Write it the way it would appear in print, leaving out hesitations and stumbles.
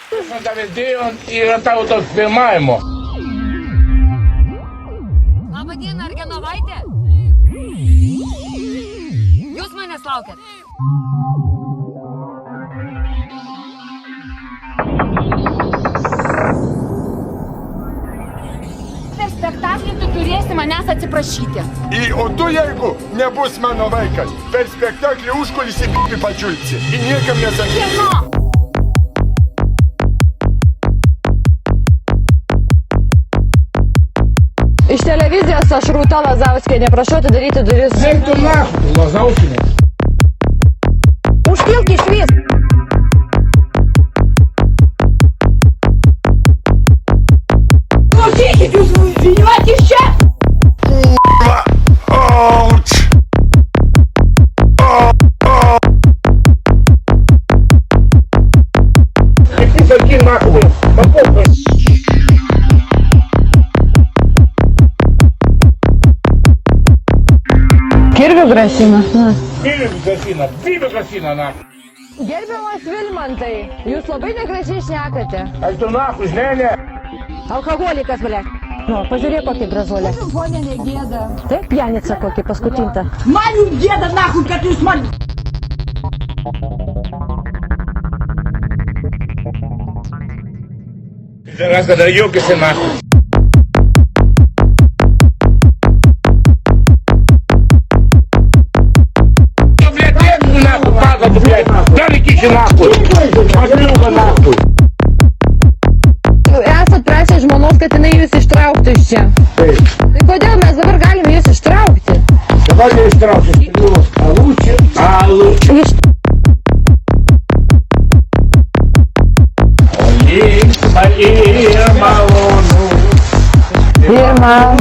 Davėdėjo yra tavo toks filmavimo. Labą dieną, ar Genovaitė? Jūs manęs laukiat? Per spektaklį tu turėsi manęs atsiprašyti. O tu, jeigu nebus mano vaikas, per spektaklį užkulisį pačiulsi. Ir niekam nesakysi. Kieno? Iš televizijos aš Rūta Lazauskienė, prašau atidaryti duris. Eik tu nahų, Lazauskienė. Užpilk išvis. Klausykit, jūs žiniuotės čia? Ауч! Tik tu saky nahų. Papulkas. Kirvių grasina. Vyrių grasina, nahų. Gerbiamas Vilmantai, jūs labai negražiai šnekate. Eik tu nahų, žinai. Alkoholikas, ble. Nu, pažiūrėk kokį gražuolę. Ponė negėda. Taip, pianica kokį paskutinta. Man jums gėda nahui, kad jūs man... Зараз kada juokisi nahų. Gali kiši nahų. Pagliuka nahų. Esat prašę žmonos, kad jinai jūs ištrauktų iš čia. Taip. Tai kodėl mes dabar galim jūs ištraukti? Dabar neištrauksis. Alučių. Alučių. Ir malonu. Ir man